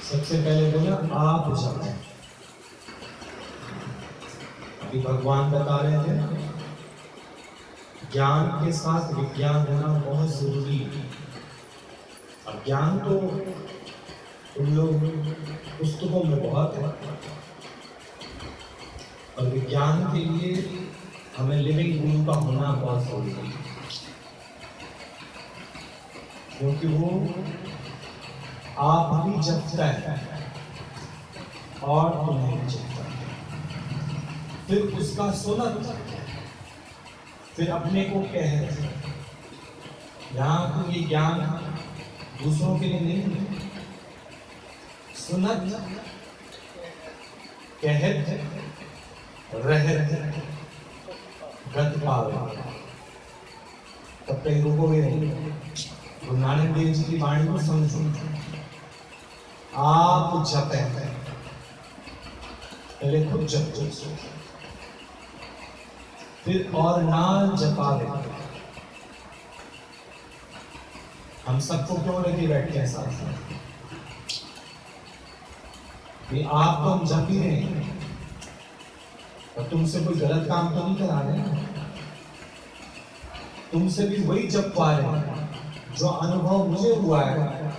सबसे पहले बोला आप जपें। अभी भगवान बता रहे थे ज्ञान के साथ विज्ञान होना बहुत जरूरी है। अब ज्ञान तो तुम लोग पुस्तकों में बहुत है, और विज्ञान के लिए हमें लिविंग गुरु का होना बहुत जरूरी है, क्योंकि वो आप भी जपता है और तुम्हें भी जपता है। फिर उसका सुनत, फिर अपने को कह। यहाँ तो ये ज्ञान दूसरों के लिए नहीं है। सुनत, कहत, रहत, गत पावे। तब कहीं रुकोगे नहीं। गुरु नानक देव जी की वाणी को समझो। आप जपें, पहले खुद जपो, फिर और नाम जपावे। हम सबको क्यों लेके बैठे हैं साथ साथ? ये आप तो हम जप ही रहे हैं, और तुमसे कोई गलत काम तो नहीं करा रहे ना। तुमसे भी वही जपवा रहे हैं जो अनुभव मुझे हुआ है,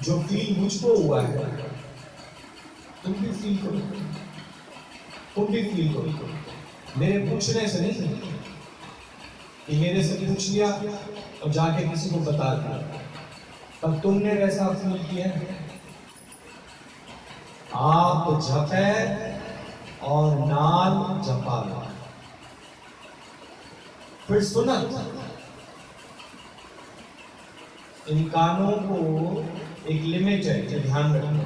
जो फील मुझको हुआ है। तुम भी फील करो, तुम भी फील करो। मेरे पूछने से नहीं कि मेरे से पूछ लिया और जाके किसी को बता दिया, पर तुमने वैसा फील किया। आप जपे और नाम जपा। फिर सुनत, इन कानों को एक लिमिट है, ये ध्यान रखना।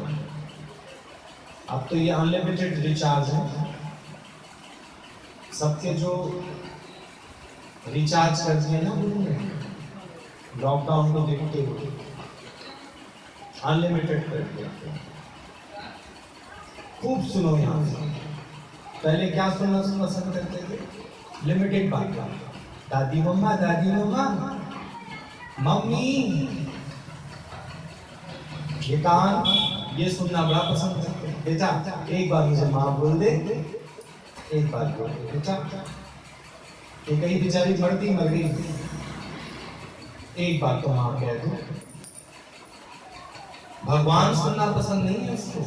अब तो ये अनलिमिटेड रिचार्ज है। सबके जो रिचार्ज कर दिए ना उन्होंने लॉकडाउन को देखते हुए अनलिमिटेड कर दिया। खूब सुनो यहाँ से। पहले क्या सुनना पसंद करते थे? लिमिटेड बात। दादी मम्मा, दादी मम्मा, मम्मी, ये कान, ये सुनना बड़ा पसंद करते। बेटा एक बार मुझे माँ बोल दे, एक बार बोल दे बेटा। ये कहीं बेचारी मरती मर गई, एक बार तो माँ कह दो। भगवान सुनना पसंद नहीं है उसको।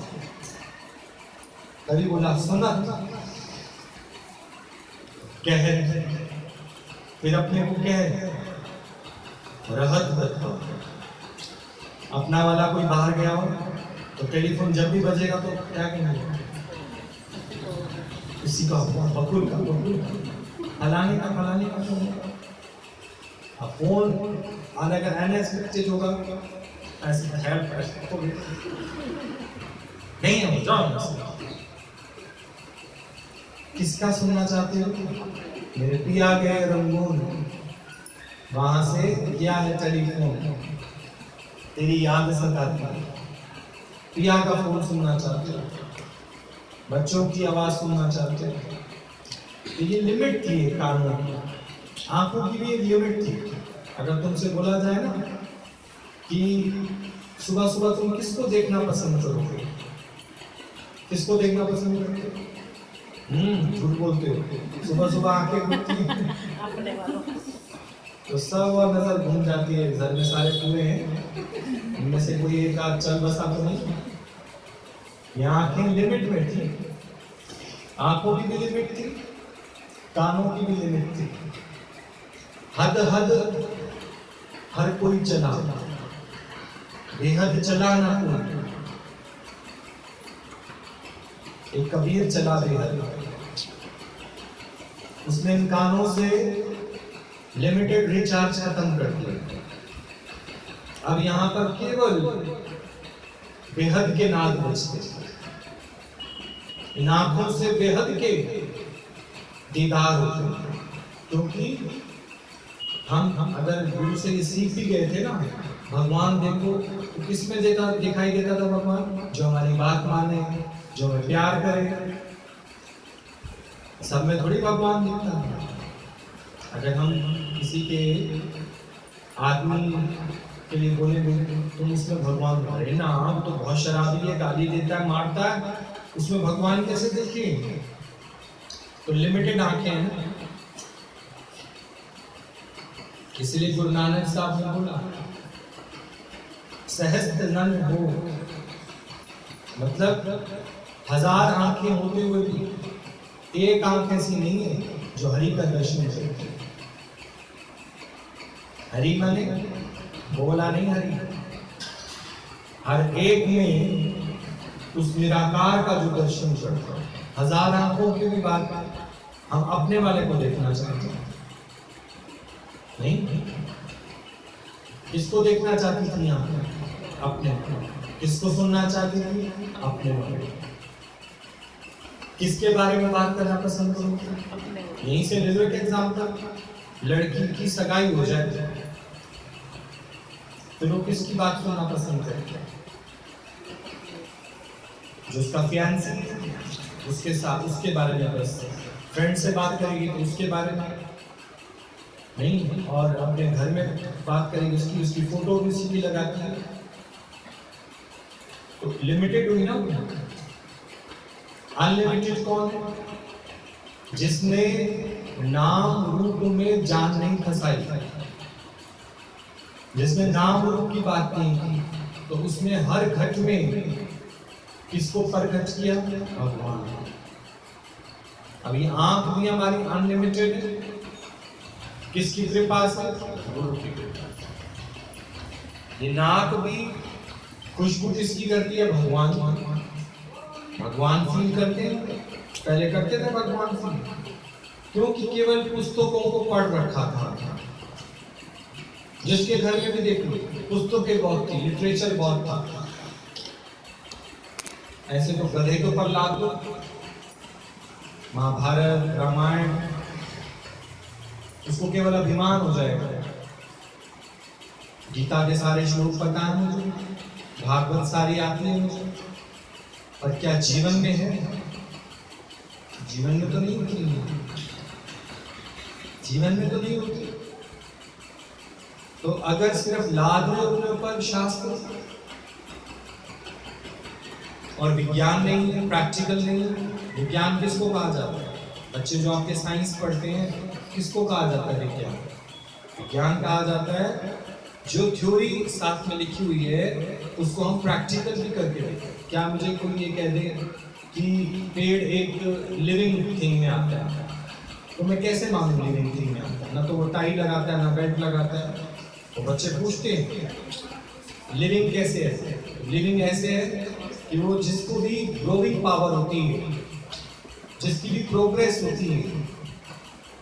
कभी बोला सुनत, कह, फिर अपने को कह, रहत। अपना वाला कोई बाहर गया हो तो टेलीफोन जब भी बजेगा तो क्या कहेंगे? किसी का बकुल का, फलाने का, फलाने का। अब फोन आने का अनएक्सपेक्टेड होगा, ऐसे हेल्प तो नहीं है। जाओ, किसका सुनना चाहते हो? मेरे पिया गए रंगून, वहां से क्या है टेलीफोन, तेरी याद सताती है। पिया का फोन सुनना चाहते हो, बच्चों की आवाज सुनना चाहते हो। तो ये लिमिट थी कानों की, आंखों की भी एक लिमिट थी। अगर तुमसे बोला जाए ना कि सुबह सुबह तुम किसको देखना पसंद करोगे, किसको देखना पसंद करते हो? झूठ बोलते हो। सुबह सुबह आंखें खुलती हैं तो सब नजर घूम जाती है। घर में सारे पूरे हैं, इनमें से कोई एक आध चल बसा तो नहीं। ये आंखें लिमिट में थी, आंखों की भी लिमिट थी, कानों की भी लिमिट थी। हद हद हर कोई चला, बेहद चला ना कोई। एक कबीर चला बेहद, उसने इन कानों से लिमिटेड रिचार्ज खत्म कर दिया। अब यहाँ पर केवल बेहद के नाद बजते। इन आंखों से बेहद के दीदार होते, क्योंकि हम अगर गुरु से ये सीख भी गए थे ना, भगवान देखो तो किसमें दिखाई देता था भगवान? जो हमारी बात माने, जो हमें प्यार करे। सब में थोड़ी भगवान दिखता है। अगर हम किसी के आदमी तो ये बोले तुम उसमें भगवान, अरे ना वो तो बहुत शराबी है, गाली देता है, मारता है, उसमें भगवान कैसे देखें? तो लिमिटेड आंखें हैं ना, इसलिए गुरु नानक साहब ने बोला सहस्त्र नयन हो, मतलब 1000 आंखें होते हुए भी एक आंख ऐसी नहीं है जो हरि का दर्शन करती है। हरि माने बोला नहीं, हरि हर एक में उस निराकार का जो दर्शन करता है। 1000 आंखों की भी बात हम अपने वाले को देखना चाहते हैं, नहीं? किसको देखना चाहती थी आप? अपने। किसको सुनना चाहती थी? अपने वाले। किसके बारे में बात करना पसंद करोगे? यहीं से ले लो एक एग्जाम्पल, लड़की की सगाई हो जाए तो लोग किसकी बात सुनना पसंद करते हैं? जो उसका फियांसी है उसके साथ, उसके बारे में बस। फ्रेंड से बात करेगी तो उसके बारे में नहीं, और अपने घर में बात करेगी उसकी फोटो भी उसी की लगाती है, तो लिमिटेड हुई ना। अनलिमिटेड कौन है? जिसने नाम रूप में जान नहीं फंसाई, जिसने नाम रूप की बात नहीं की, तो उसने हर घट में किसको प्रकट किया? भगवान। अभी आंख भी हमारी अनलिमिटेड है, किसकी कृपा से? गुरु की कृपा। ये नाक भी खुशबू किसकी करती है? भगवान। भगवान फील करते हैं, पहले करते थे भगवान फील, क्योंकि केवल पुस्तकों को पढ़ रखा था। जिसके घर में भी देख लो पुस्तकें बहुत थी, लिटरेचर बहुत था। ऐसे तो गधे के ऊपर लाद दो, महाभारत रामायण, उसको केवल अभिमान हो जाएगा। गीता के सारे श्लोक पता है मुझे, भागवत सारी आती है मुझे, पर क्या जीवन में है? जीवन में तो नहीं होती, जीवन में तो नहीं होती। तो अगर सिर्फ लाद लो अपने ऊपर शास्त्र और विज्ञान नहीं है, प्रैक्टिकल नहीं है, विज्ञान किसको कहा जाता है? बच्चे जो आपके साइंस पढ़ते हैं किसको कहा जाता है? विज्ञान। विज्ञान कहा जाता है जो थ्योरी साथ में लिखी हुई है उसको हम प्रैक्टिकल भी करके देखें। क्या मुझे कोई ये कह दे कि पेड़ एक लिविंग थिंग में आता है, तो मैं कैसे मानूं लिविंग थिंग में आता है? ना तो वो टाई लगाता है, ना बेल्ट लगाता है। तो बच्चे पूछते हैं लिविंग कैसे है? लिविंग ऐसे है कि वो जिसको भी ग्रोइंग पावर होती है, जिसकी भी प्रोग्रेस होती है,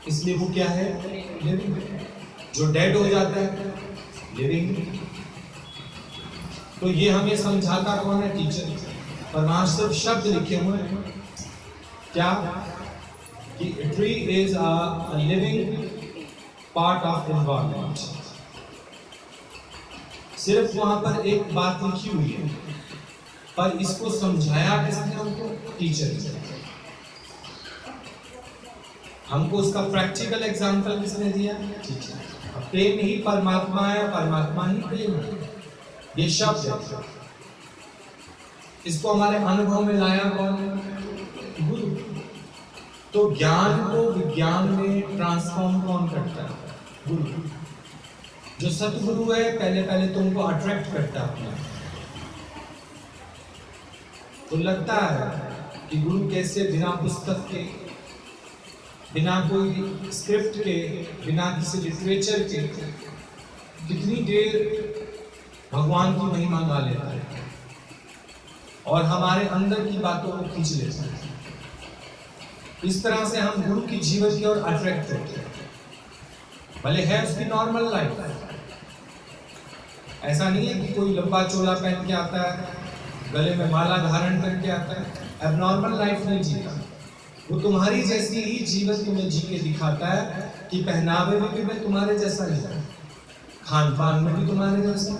इसलिए वो क्या है? लिविंग। जो डेड हो जाता है लिविंग। तो ये हमें समझाता कौन है? टीचर। पर वहां सिर्फ शब्द लिखे हुए हैं, क्या कि tree is a living part of environment. सिर्फ वहां पर एक बात लिखी हुई है, पर इसको समझाया किसने हमको? टीचर। हमको उसका प्रैक्टिकल एग्जाम्पल किसने दिया? टीचर। प्रेम ही परमात्मा है, परमात्मा ही प्रेम है, ये शब्द है। इसको हमारे अनुभव में लाया कौन है? गुरु। तो ज्ञान को विज्ञान में ट्रांसफॉर्म कौन करता है? गुरु। जो सतगुरु है पहले पहले तुमको अट्रैक्ट करता है, तो लगता है कि गुरु कैसे बिना पुस्तक के, बिना कोई स्क्रिप्ट के, बिना किसी लिटरेचर के कितनी देर भगवान की महिमा गा लेता है और हमारे अंदर की बातों को खींच लेता है। इस तरह से हम गुरु की जीवन की ओर अट्रैक्ट होते हैं। भले है उसकी नॉर्मल लाइफ, ऐसा नहीं है कि कोई लंबा चोला पहन के आता है, गले में माला धारण करके आता है, एबनॉर्मल लाइफ नहीं जीता। वो तुम्हारी जैसी ही जीवन तुम्हें जी के दिखाता है कि पहनावे में भी मैं तुम्हारे जैसा नहीं, खान पान में भी तुम्हारे जैसा,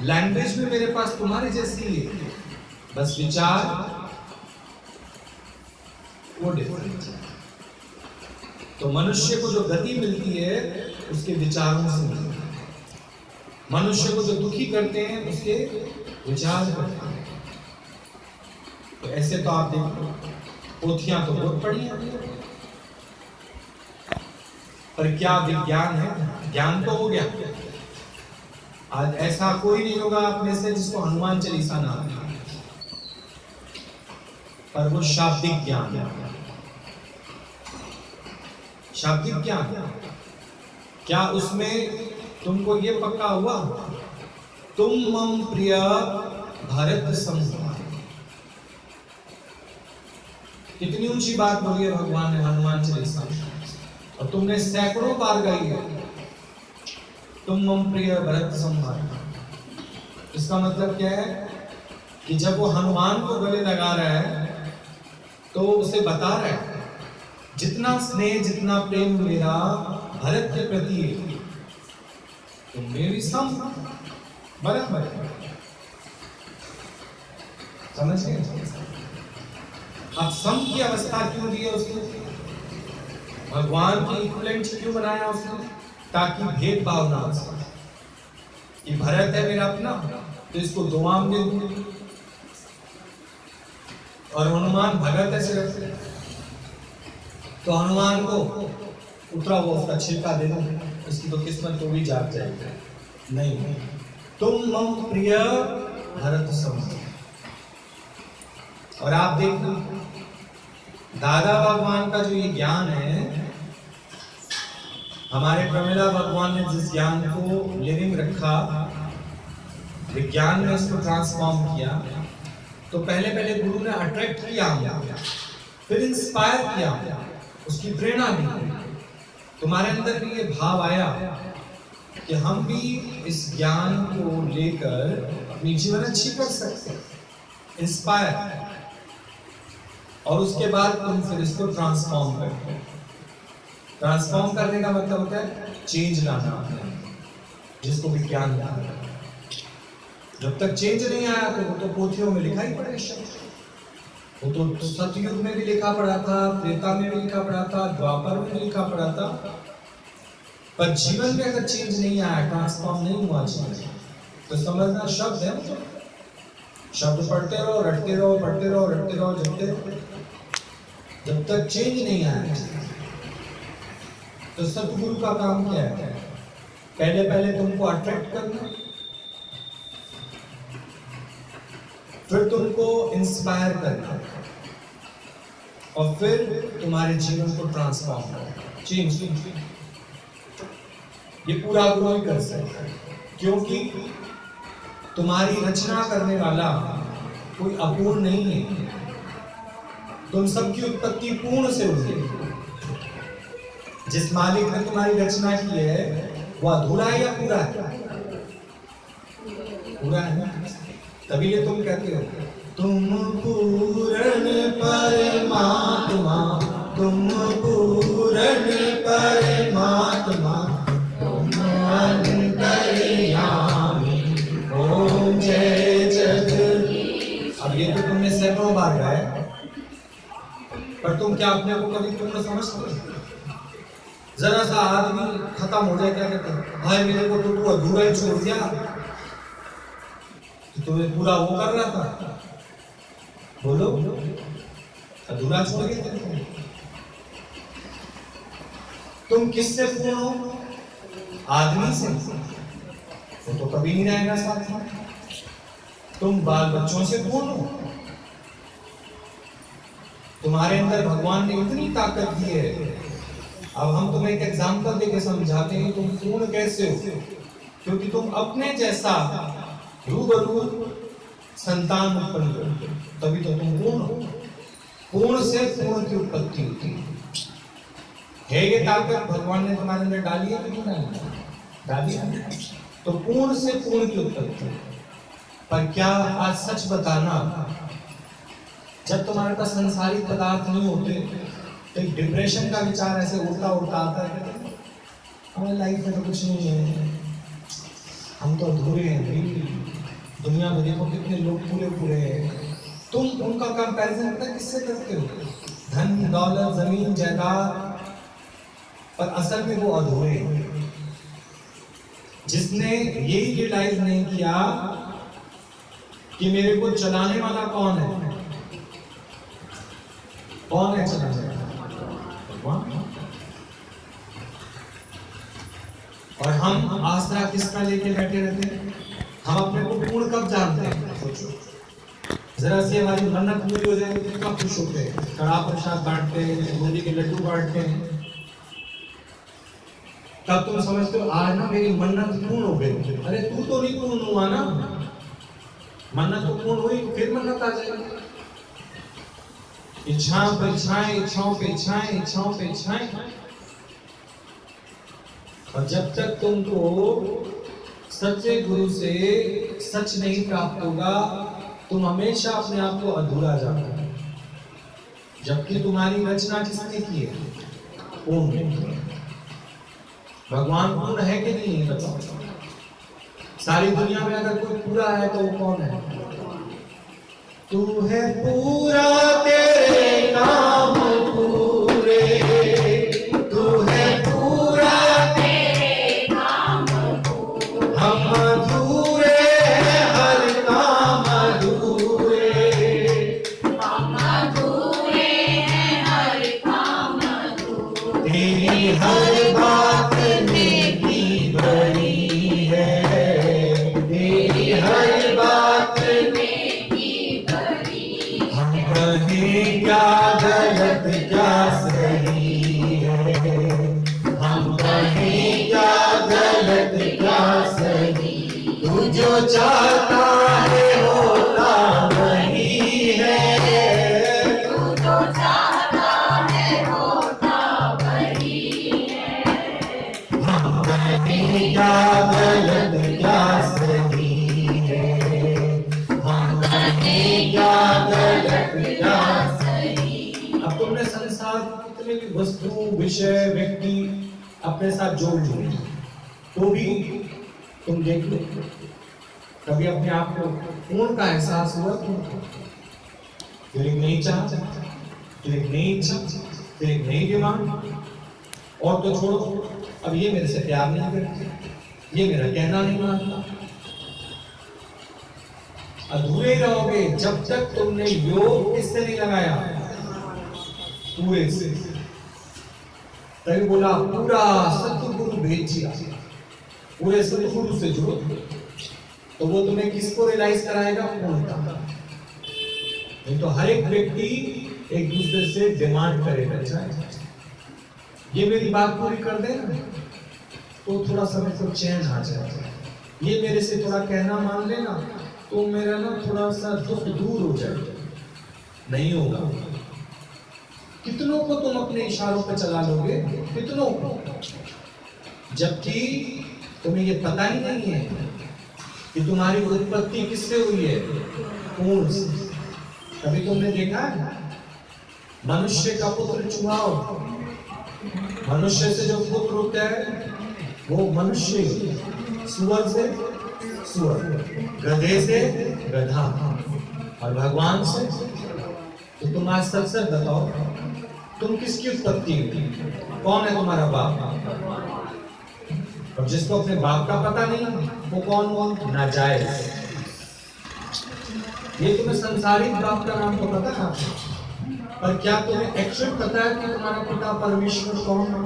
लैंग्वेज में मेरे पास तुम्हारी जैसी है, बस विचार वो डिफरेंट है। तो मनुष्य को जो गति मिलती है उसके विचारों से मिलती है। मनुष्य को जो दुखी करते हैं उसके विचार करते हैं। तो ऐसे तो आप देखो, पोथियां तो बहुत पड़ी हैं, पर क्या विज्ञान है? ज्ञान तो हो गया। आज ऐसा कोई नहीं होगा आप में से जिसको हनुमान चालीसा ना आए, पर वो शाब्दिक ज्ञान है। शाब्दिक ज्ञान, क्या उसमें तुमको ये पक्का हुआ, तुम मम प्रिय भरत सम। कितनी ऊंची बात बोली है भगवान ने हनुमान चालीसा, और तुमने सैकड़ों बार गाई है, तुम मम प्रिय भरत सम। इसका मतलब क्या है कि जब वो हनुमान को गले लगा रहा है तो उसे बता रहा है जितना स्नेह जितना प्रेम मेरा भरत के प्रति है, तुम मेरी सम भरत भरत। समझ गए? अब सम की अवस्था क्यों दी है उसने? भगवान की इक्विवेलेंट क्यों बनाया उसने? ताकि भेदभाव ना हो सके कि भरत है मेरा अपना तो इसको दो आम दे दूंगी, और हनुमान भगत है सिर्फ तो हनुमान को उतरा हुआ उसका छिलका दे दो, इसकी तो किस्मत तो भी जाग जाएगी। नहीं, तुम मम प्रिय भरत सम। और आप देखो दादा भगवान का जो ये ज्ञान है, हमारे प्रमिला भगवान ने जिस ज्ञान को लिविंग रखा, विज्ञान में इसको ट्रांसफॉर्म किया, तो पहले पहले गुरु ने अट्रैक्ट किया, फिर इंस्पायर किया, उसकी प्रेरणा दी। तुम्हारे अंदर भी ये भाव आया कि हम भी इस ज्ञान को लेकर अपनी जीवन अच्छी कर सकते हैं, इंस्पायर। और उसके बाद तुम फिर इसको ट्रांसफॉर्म करते हो। ट्रांसफॉर्म करने का मतलब होता है चेंज लाना, जिसको विज्ञान कहते हैं। जब तक चेंज नहीं आया तो वो तो पोथियों में लिखा ही पड़े शब्द। वो तो सतयुग में भी लिखा पड़ा था, त्रेता में भी लिखा पड़ा था, द्वापर में भी लिखा पड़ा था, पर जीवन में अगर चेंज नहीं आया, ट्रांसफॉर्म नहीं हुआ जीवन, तो समझना शब्द है। शब्द पढ़ते रहो, रटते रहो, पढ़ते रहो, रटते रहो, जपते रहो, जब तक चेंज नहीं आया। तो सतगुरु का काम क्या है? पहले पहले तुमको अट्रैक्ट करना, फिर तुमको इंस्पायर करना, और फिर तुम्हारे जीवन को ट्रांसफॉर्म करना, चेंज। ये पूरा गुरु ही कर सकता है, क्योंकि तुम्हारी रचना करने वाला कोई अपूर्ण नहीं है। तुम सबकी उत्पत्ति पूर्ण से हुई है। जिस मालिक ने तुम्हारी रचना की है वो अधूरा है या पूरा है? पूरा है ना, तभी ये तुम कहते हो तुम पूर्ण परमात्मा, तुम पूर्ण परमात्मा, तुम अंतर्यामी, ओम जय जगदीश। अब ये तो तुमने सैकड़ों बार गाया, पर तुम क्या अपने को कभी पूर्ण समझते हो? जरा सा आदमी खत्म हो जाए, क्या कहते हैं, भाई मेरे को तो तू अधूरा ही छोड़ दिया, तो तुम्हें पूरा वो कर रहा था, बोलो अधूरा छोड़ गए। तुम किससे पूर्ण हो? आदमी से, वो तो कभी नहीं रहेगा साथ में। तुम बाल बच्चों से पूर्ण हो। तुम्हारे अंदर भगवान ने इतनी ताकत दी है। अब हम तुम्हें एक एग्जांपल देके समझाते हैं तुम पूर्ण कैसे हो, क्योंकि तुम अपने जैसा रूबरू संतान उत्पन्न करते हो, तभी तो तुम पूर्ण हो। पूर्ण से पूर्ण की उत्पत्ति होती है। ये ताकत भगवान ने तुम्हारे अंदर डाली है कि नहीं डाली? डाली है। तो पूर्ण से पूर्ण की उत्पत्ति। पर क्या आज सच बताना, जब तुम्हारे पास संसारिक पदार्थ नहीं होते तो एक डिप्रेशन का विचार ऐसे उड़ता उड़ता आता है, हमारी लाइफ में तो कुछ नहीं है, हम तो अधूरे हैं। दुनिया में देखो कितने लोग पूरे पूरे हैं। तुम उनका कंपैरिजन पता किससे करते हो? धन दौलत जमीन जायदाद, पर असल में वो अधूरे हैं। जिसने यही रियलाइज नहीं किया कि मेरे को चलाने वाला कौन है, कौन है चलाने वाला, और हम आसरा किसका लेके बैठे रहते हैं। हम अपने को पूर्ण कब जानते हैं, सोचो जरा से हमारी मन्नत पूरी हो जाएगी तो कब खुश होते हैं, कड़ा प्रसाद बांटते हैं, बूंदी के लड्डू बांटते हैं, तब तुम समझते हो आज ना मेरी मन्नत पूर्ण हो गई। अरे तू तो नहीं पूर्ण हुआ ना, मन्नत तो पूर्ण हुई फिर मन्नत आ जाएगी। इच्छाओं पे इच्छाएं, इच्छाओं पे इच्छाएं, इच्छाओं पे इच्छाएं, और जब तक तुमको सच्चे गुरु से सच नहीं प्राप्त होगा तुम हमेशा अपने आप को अधूरा जानते हो। जबकि तुम्हारी रचना किसने की है, पूर्ण है। भगवान पूर्ण है कि नहीं है बताओ। सारी दुनिया में अगर कोई पूरा है तो वो कौन है, तू है पूरा, तेरे काम पूरे, तू है पूरा, तेरे काम पूरे, हम अधूरे हर काम अधूरे, हम अधूरे हर काम अधूरे, तेरी हर बात नेकी भरी है, तेरी हर बात क्या गलत क्या सही है, हम कहें क्या गलत क्या सही, तू जो चाहता है होता वही है, तू जो चाहता है होता वही है, हम कहें क्या गलत क्या सही है, हम कहें क्या गलत क्या सही। अब तुमने संसार कितने भी वस्तु, विषय, व्यक्ति अपने साथ जोड़ लिए तो भी तुम देख लो कभी अपने आप को पूर्ण का एहसास हुआ, फिर एक नई चाह, फिर एक नई इच्छा, फिर एक नई डिमांड, और तो छोड़ो अब ये मेरे से प्यार नहीं करते, ये मेरा कहना नहीं मानता, अधूरे रहोगे जब तक तुमने योग किससे नहीं लगाया, पूरे से। तभी बोला पूरा सतगुरु भेजिया, पूरे सतगुरु से जुड़ो तो वो तुम्हें किसको रियलाइज कराएगा, पूर्णता। नहीं तो हर एक व्यक्ति एक दूसरे से डिमांड करेगा, ये मेरी बात पूरी कर दे तो थोड़ा समय को चैन आ जाएगा, ये मेरे से थोड़ा कहना मान लेना तो मेरा ना थोड़ा सा दुख दूर हो जाएगा। नहीं होगा। कितनों को तुम अपने इशारों पे चला लोगे, कितनों को, जबकि तुम्हें ये पता ही नहीं है कि तुम्हारी उत्पत्ति किससे हुई है, पूर्ण से। कभी तुमने देखा है मनुष्य का पुत्र चुहाओ, मनुष्य से जो पुत्र होता है वो मनुष्य, सुअर से सुअर, गधे से गधा, और भगवान से। तो तुम आज सच सच बताओ तुम किसकी उत्पत्ति हुई, कौन है तुम्हारा बाप? और जिसको अपने बाप का पता नहीं वो कौन हुआ, नाजायज। ये तुम्हें संसारिक बाप का नाम तो पता है, पर क्या तुम्हें एक्चुअल पता है कि तुम्हारा पिता परमेश्वर कौन है,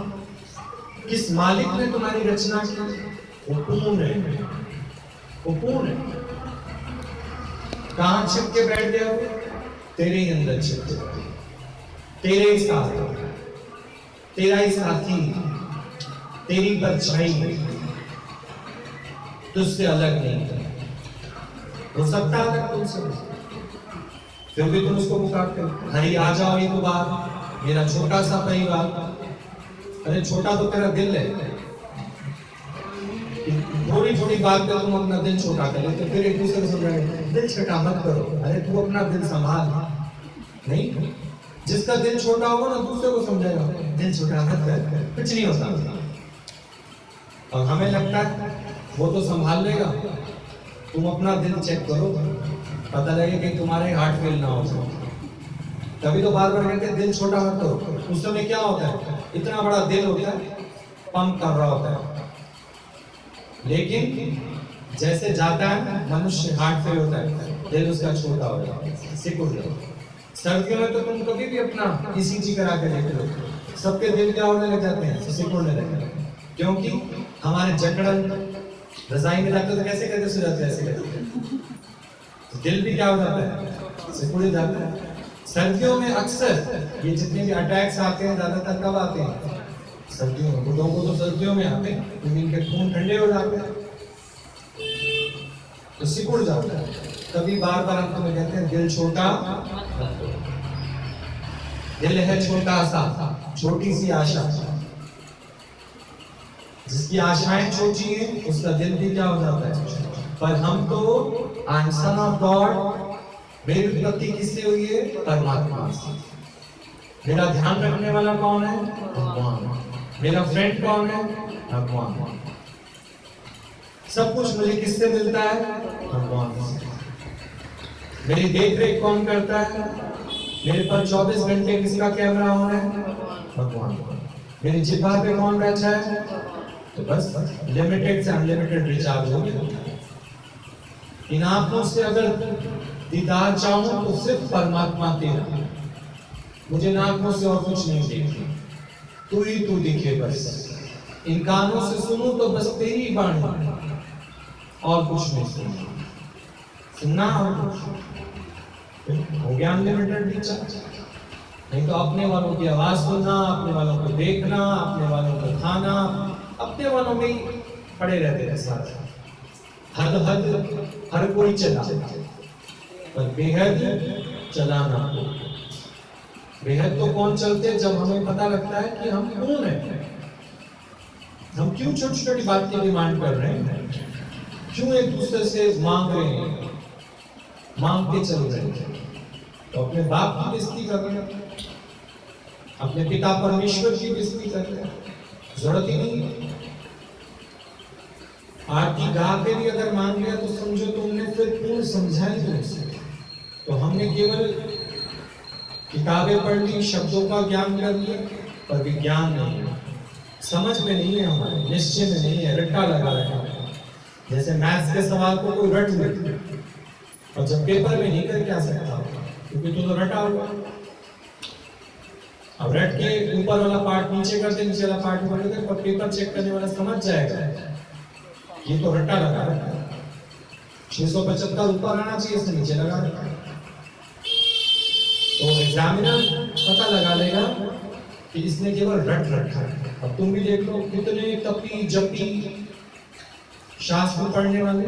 किस मालिक ने तुम्हारी रचना की? वो पूर्ण है, वो पूर्ण है। कहां छिप के बैठ गया, तेरे ही अंदर छिप के, तेरे ही साथ, तेरा ही साथी, तेरी परछाई, तुझसे अलग नहीं है। हो सकता है तुमसे, फिर भी तुम उसको पुकारते हो, हरी आ जाओ एक बार, मेरा छोटा सा परिवार। अरे छोटा तो तेरा दिल है, थोड़ी थोड़ी बात पे तुम अपना दिल छोटा कर लेते, फिर एक दूसरे को समझाए दिल छोटा मत करो। अरे तू अपना दिल संभाल, नहीं, जिसका दिल छोटा होगा ना दूसरे को समझाएगा दिल छोटा मत कर, कुछ नहीं होता। और हमें लगता है वो तो संभाल लेगा, तुम अपना दिल चेक करो, पता लगे कि तुम्हारे हार्ट फेल ना हो जाए। तभी तो बार बार कहते हैं दिल छोटा मत करो। उस समय क्या होता है, इतना बड़ा दिल होता है, पंप कर रहा होता है, लेकिन जैसे जाता है मनुष्य हार्ट फेल होता है, दिल उसका छोटा हो जाता है, सिकुड़ जाता है। सर्दियों में तो तुम कभी भी अपना ECG करा के देख लो, सबके दिल क्या होने लग जाते हैं, सिकुड़ने लग जाते हैं, क्योंकि हमारे जकड़न रजाई में जाते तो कैसे कैसे सो जाते हैं, ऐसे करते दिल भी क्या हो जाता है, सिकुड़ जाता है। सर्दियों में अक्सर ये जितने भी अटैक्स आते हैं ज्यादातर कब आते हैं, सर्दियों में। बुढ़ों को तो सर्दियों में आते हैं क्योंकि इनके खून ठंडे हो जाते हैं, तो सिकुड़ जाता है। कभी बार बार हम तुम्हें कहते हैं दिल छोटा, दिल है छोटा सा, छोटी सी आशा, जिसकी आशाएं छोटी हैं उसका दिल भी क्या हो जाता है। पर हम तो सन ऑफ गॉड, मेरी उत्पत्ति किससे हुई है, परमात्मा से। मेरा ध्यान रखने वाला कौन है, भगवान। मेरा फ्रेंड कौन है, भगवान। सब कुछ मुझे किससे मिलता है, भगवान से। मेरी देख रेख कौन करता है, मेरे पर 24 घंटे किसका कैमरा ऑन है, भगवान। मेरी जिह्वा पे कौन बैठा है, तो बस लिमिटेड से अनलिमिटेड रिचार्ज हो गया। इन आंखों से अगर दीदार चाहूं तो सिर्फ परमात्मा तेरा, मुझे इन आंखों से और कुछ नहीं देखी, तू ही तू दिखे बस। इन कानों से सुनूं तो बस तेरी बाणी, और कुछ नहीं सुनना और कुछ हो गया अनलिमिटेड रिचार्ज। नहीं तो अपने वालों की आवाज सुनना, अपने वालों को देखना, अपने वालों को खाना, अपने वालों में ही पड़े रहते हैं साथ। हद हद हर कोई चला, पर बेहद चलाना। बेहद तो कौन चलते जब हमें पता लगता है कि हम कौन है, हम क्यों छोटी छोटी बात की डिमांड कर रहे हैं, क्यों एक दूसरे से मांग रहे हैं, मांग के चल रहे हैं। तो अपने बाप की बेइज्जती कर रहे हैं, अपने पिता परमेश्वर की बेइज्जती कर रहे हैं, जरूरत ही नहीं। आरती गा के भी अगर मांग लिया तो समझो तुमने फिर पूर्ण समझा ही नहीं। तो हमने केवल किताबें पढ़ ली, शब्दों का ज्ञान कर लिया, पर विज्ञान नहीं है, समझ में नहीं है, हमारे निश्चय में नहीं है, रट्टा लगा रहा है। जैसे मैथ्स के सवाल को कोई रट ले, और जब पेपर में नहीं कर क्या सकता, क्योंकि तू तो रटा हुआ। अब रट के ऊपर वाला पार्ट नीचे कर दे, नीचे वाला पार्ट ऊपर कर दे, पर पेपर चेक करने वाला समझ जाएगा ये तो रट्टा लगा रहा है। 675 ऊपर आना चाहिए, इससे नीचे लगा रहा है। तो एग्जामिनर पता लगा लेगा कि इसने केवल रट रखा है। अब तुम भी देख लो कितने तपी जपी शास्त्र पढ़ने वाले,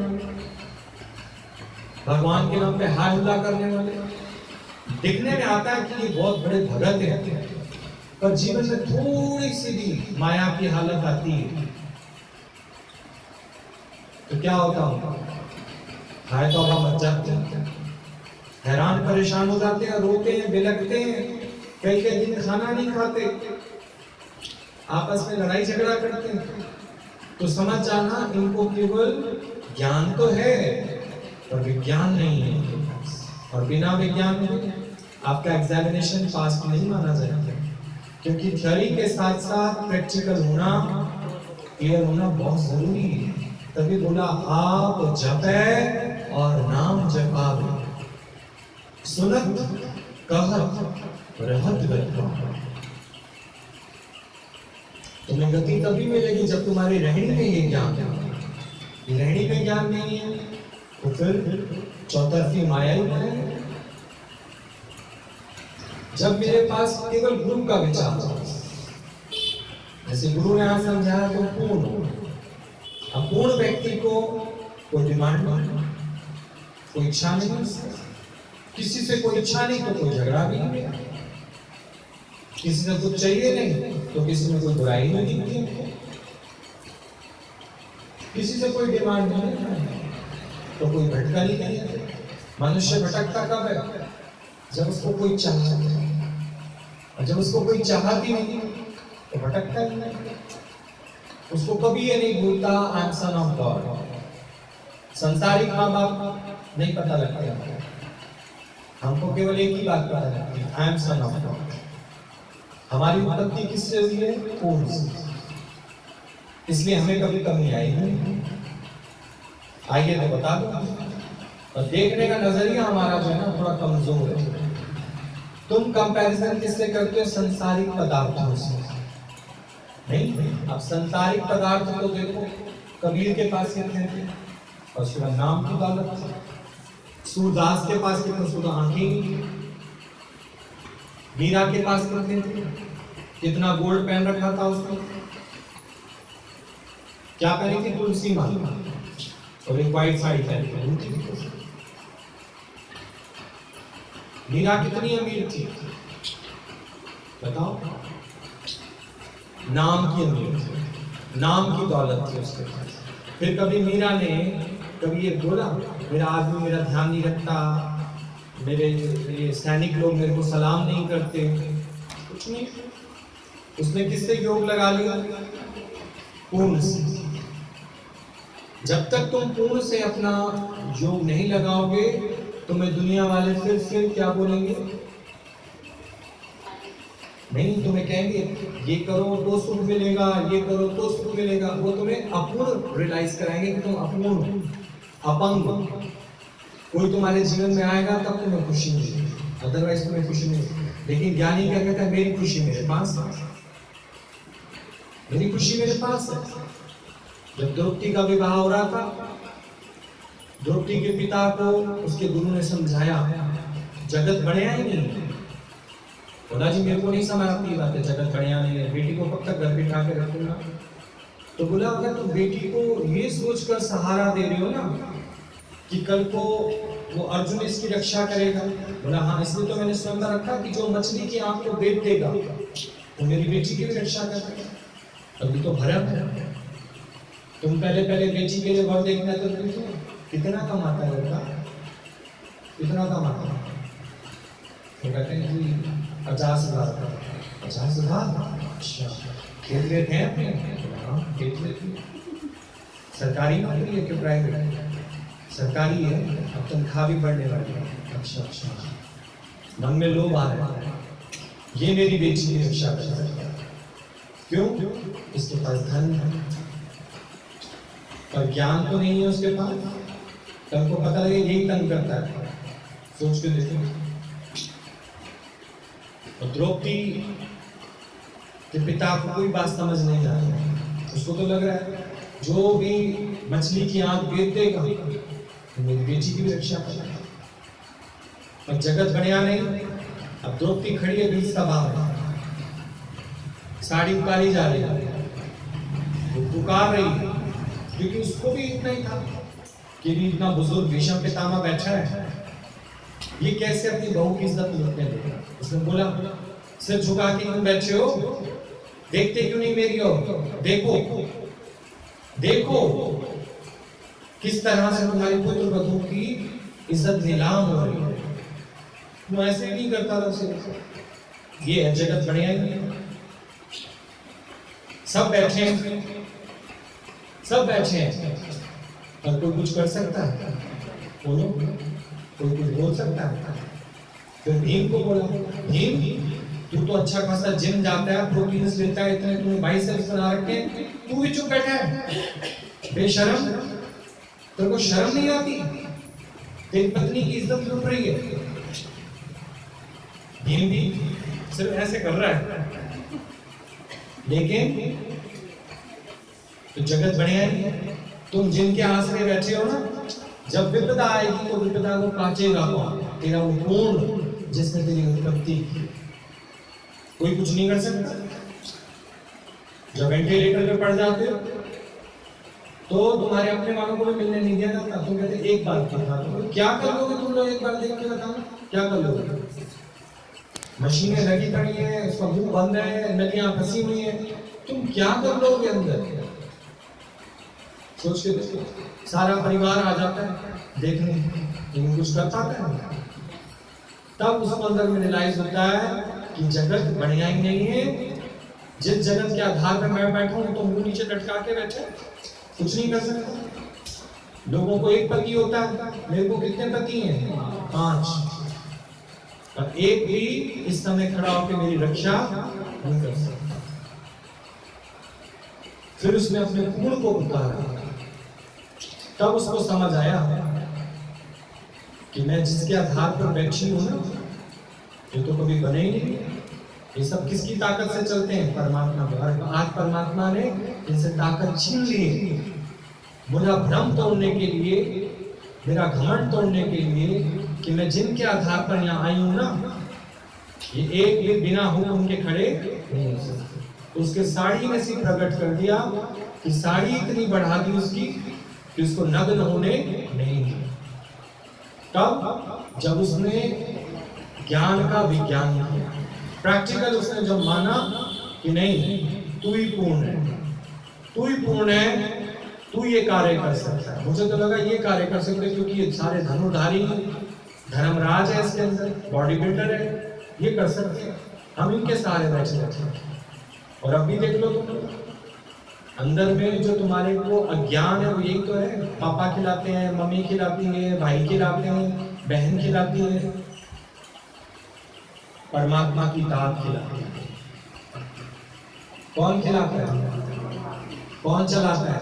भगवान के नाम पे हाथ हुला करने वाले, दिखने में आता है कि ये बहुत बड़े भगत हैं, पर जीवन में थोड़ी सी भी माया की हालत आती है तो क्या होता होगा, हाय तौबा मच जाते हैं, हैरान परेशान हो जाते हैं, रोते हैं, बिलखते हैं, कई कई दिन खाना नहीं खाते, आपस में लड़ाई झगड़ा करते हैं। तो समझ जाना इनको केवल ज्ञान तो है पर विज्ञान नहीं है, और बिना विज्ञान के आपका एग्जामिनेशन पास नहीं माना जाएगा, क्योंकि थ्योरी के साथ साथ प्रैक्टिकल होना, क्लियर होना बहुत जरूरी है। तभी बोला आप जपे और नाम जपावे, सुनत कहत रहत गति। तुम्हें गति तभी मिलेगी जब तुम्हारी रहनी में ये ज्ञान है। रहनी में ज्ञान नहीं है तो फिर चौतरफी माया ही बने। जब मेरे पास केवल गुरु का विचार, जैसे गुरु ने आज समझाया तो पूर्ण हो, अपूर्ण व्यक्ति को कोई डिमांड नहीं, कोई इच्छा नहीं, किसी से कोई इच्छा नहीं तो कोई झगड़ा भी नहीं, किसी से कुछ चाहिए नहीं तो किसी में कोई बुराई नहीं दिखती, किसी से कोई डिमांड नहीं तो कोई भटका नहीं। मनुष्य भटकता कब है, जब उसको कोई चाहता है, और जब उसको कोई चाहती नहीं तो भटकता ही नहीं। उसको कभी ये नहीं भूलता I am son of God. संसारिक माँ बाप नहीं पता लगता, हमको केवल एक ही बात पता लगती है, I am son of God. हमारी उत्पत्ति किससे हुई है, पूर्ण से, इसलिए हमें कभी कमी आई नहीं। आइए तो बता दो। और देखने का नजरिया हमारा जो है ना थोड़ा कमजोर है। तुम कंपैरिजन किससे करते हो? संसारिक पदार्थों से। नहीं, अब संसारिक पदार्थ तो देखो, कबीर के पास कितने थे और उसके बाद नाम की दौलत। सूरदास के पास कितने सुधा आंखें, मीरा के पास कितने थे, कितना गोल्ड पहन रखा था उसको, क्या पहनी थी? तुलसी माला और एक व्हाइट साड़ी पहनी थी। मीरा कितनी अमीर थी बताओ? नाम की अमीर थी, नाम की दौलत थी उसके पास। फिर कभी मीरा ने कभी ये बोला मेरा आदमी मेरा ध्यान नहीं रखता, मेरे ये सैनिक लोग मेरे को सलाम नहीं करते, कुछ नहीं। उसने किससे योग लगा लिया? पूर्ण से। जब तक तुम पूर्ण से अपना योग नहीं लगाओगे तुम्हें दुनिया वाले फिर क्या बोलेंगे? नहीं, तुम्हें कहेंगे ये करो तो सुख मिलेगा, ये करो तो सुख मिलेगा। वो तुम्हें अपूर्ण रियलाइज कराएंगे कि तुम अपूर्ण, अपंग। कोई तुम्हारे जीवन में आएगा तब तुम्हें खुशी मिलेगी, अदरवाइज तुम्हें खुशी नहीं। लेकिन ज्ञानी क्या कहता है? मेरी खुशी मेरे पास है, मेरी खुशी मेरे पास है। जब द्रौपदी का विवाह हो रहा था, द्रौपदी के पिता को उसके गुरु ने समझाया जगत बढ़िया ही नहीं है। बोला जी मेरे को नहीं समझ आती बात है, जगत बढ़िया नहीं है, बेटी को कब तक घर बिठा के रखूंगा? तो बोला अगर तुम बेटी को ये सोचकर सहारा दे रहे हो ना कि कल को वो अर्जुन इसकी रक्षा करेगा, बोला हाँ इसलिए तो मैंने स्वयं रखा कि जो मछली की आंख को बेच देगा वो मेरी बेटी की भी रक्षा करेगा। अभी तो भरम है। तुम पहले बेटी के लिए वर देखना तो देखो कितना कमाता है लड़का, कितना कमाता है? तो कहते हैं कि 50,000। 50,000? अच्छा, खेत लेते हैं अपने? हाँ खेत लेते हैं। सरकारी नौकरी है कि प्राइवेट? सरकारी है, अब तनख्वाह भी बढ़ने वाली है। अच्छा अच्छा, मन में लोभ आ रहा है, ये मेरी बेटी की रक्षा कर सकता है। क्यों? इसके पास धन है पर ज्ञान तो नहीं है उसके पास। तब को पता लगे यही तंग करता है, सोच के देखो। और द्रौपदी के पिता को कोई बात समझ नहीं आ रही, उसको तो लग रहा है जो भी मछली की आंख बेच देगा तो मेरी बेटी की भी रक्षा करेगा। पर जगत बढ़िया नहीं। अब द्रौपदी खड़ी है बीच सभा में, साड़ी उतारी जा रही है, वो पुकार रही है क्योंकि उसको भी इतना ही था कि इतना बुजुर्ग भीष्म पितामह बैठा है, ये कैसे अपनी बहू की इज्जत लूटने देगा। उसने बोला सिर झुका के क्यों बैठे हो, देखते क्यों नहीं मेरी ओर? देखो देखो किस तरह से तुम्हारी पुत्र वधू की इज्जत नीलाम हो रही है। वो ऐसे नहीं करता था उसे। ये है जगत बढ़िया ही नहीं। सब बैठे हैं, सब बैठे हैं पर कोई कुछ कर सकता है? बोलो, कोई कुछ बोल सकता है? फिर भीम को बोला भीम तू तो अच्छा खासा जिम जाता है, प्रोटीन्स लेता है, इतने तुम्हें बाइसेप्स बना रखे हैं, तू भी चुप बैठा है बेशरम, तेरे को शर्म नहीं आती? तेरी पत्नी की इज्जत लूट रही है। भीम भी सिर्फ ऐसे कर रहा है, लेकिन तो जगत बढ़िया है। तुम जिनके आसरे बैठे हो ना, जब विपदा आएगी तो विपदा को काटेगा तेरा वो पूर्ण जिसने तेरी उत्पत्ति की। कोई कुछ नहीं कर सकता। जब वेंटिलेटर पे पड़ जाते हो तो तुम्हारे अपने वालों को भी मिलने नहीं दिया जाता। तुम कहते एक बार बता दो, क्या कर लोगे तुम लोग? एक बार देख के बताओ क्या कर लोगे? मशीनें लगी पड़ी है, उसका मुंह बंद है, नलियां फंसी हुई है, तुम क्या कर लोगे अंदर? सोच के देखो, सारा परिवार आ जाता है देखने, लेकिन कुछ कर पाता है? तब उसको अंदर में रियलाइज होता है कि जगत बढ़िया ही नहीं है। जिस जगत के आधार पर मैं बैठा हूं तो मुंह नीचे लटका के बैठे, कुछ नहीं कर सकता। लोगों को एक पति होता है, मेरे को कितने पति हैं? 5, और एक भी इस समय खड़ा होकर मेरी रक्षा नहीं कर सकता। फिर उसने अपने पूर्ण को पुकारा, कब उसको समझ आया कि मैं जिसके आधार पर बैठी हूं ना, ये तो कभी बने ही नहीं। ये सब किसकी ताकत से चलते हैं? परमात्मा पे। और आज परमात्मा ने इनसे ताकत छीन ली है, मुझे भ्रम तोड़ने के लिए, मेरा घमंड तोड़ने के लिए कि मैं जिनके आधार पर यहाँ आई हूं ना, ये एक भी बिना हुक्म के खड़े नहीं हो सकते। उसके साड़ी में से प्रकट कर दिया कि साड़ी इतनी बढ़ा दी उसकी कि उसको नग्न होने नहीं दिया। तब जब उसने ज्ञान का विज्ञान किया, प्रैक्टिकल उसने जब माना कि नहीं, तू ही पूर्ण है, तू ही पूर्ण है, तू ये कार्य कर सकता है। मुझे तो लगा ये कार्य कर सकते हैं क्योंकि ये सारे धनुर्धारी धर्मराज है, इसके अंदर बॉडी बिल्डर है, ये कर सकते हैं, हम इनके सहारे बैठे रहते। और अब भी देख लो तुम, अंदर में जो तुम्हारे को अज्ञान है वो यही तो है। पापा खिलाते हैं, मम्मी खिलाती है, भाई खिलाते हैं, बहन खिलाती है, परमात्मा की दात खिलाती है। कौन खिलाता है? कौन चलाता है?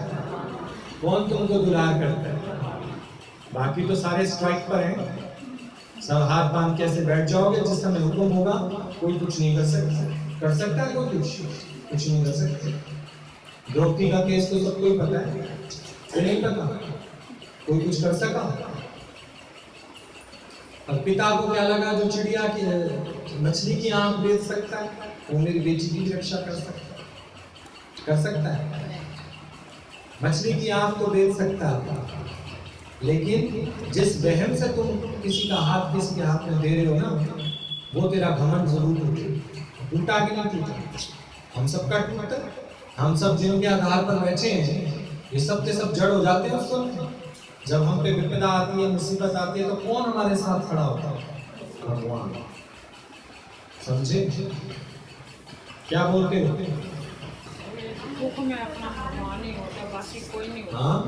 कौन तुमको दुलार करता है? बाकी तो सारे स्ट्राइक पर हैं, सब हाथ बांध के ऐसे बैठ जाओगे, जिस समय हुक्म होगा कोई कुछ नहीं कर सकता। कर सकता है कोई कुछ नहीं कर सकता। द्रौपदी का केस तो सबको ही पता है, ये नहीं पता कोई कुछ कर सका? अब पिता को क्या लगा, जो चिड़िया की मछली की आंख बेच सकता है, वो मेरी बेटी की रक्षा कर सकता है। मछली की आंख तो बेच सकता है, लेकिन जिस बहन से तुम किसी का हाथ किसी के हाथ में दे रहे हो ना, वो तेरा घमंड जरूर टूटा कि नहीं टूटा? हम सबका टूटा। हम सब जिनके आधार पर बैठे हैं, ये सब के सब जड़ हो जाते हैं उस समय। जब हम पे विपदा आती है, मुसीबत आती है, तो कौन हमारे साथ खड़ा होता है? भगवान। समझे क्या बोलते हो? में अपना भगवान ही होता, बाकी कोई नहीं होता। हाँ।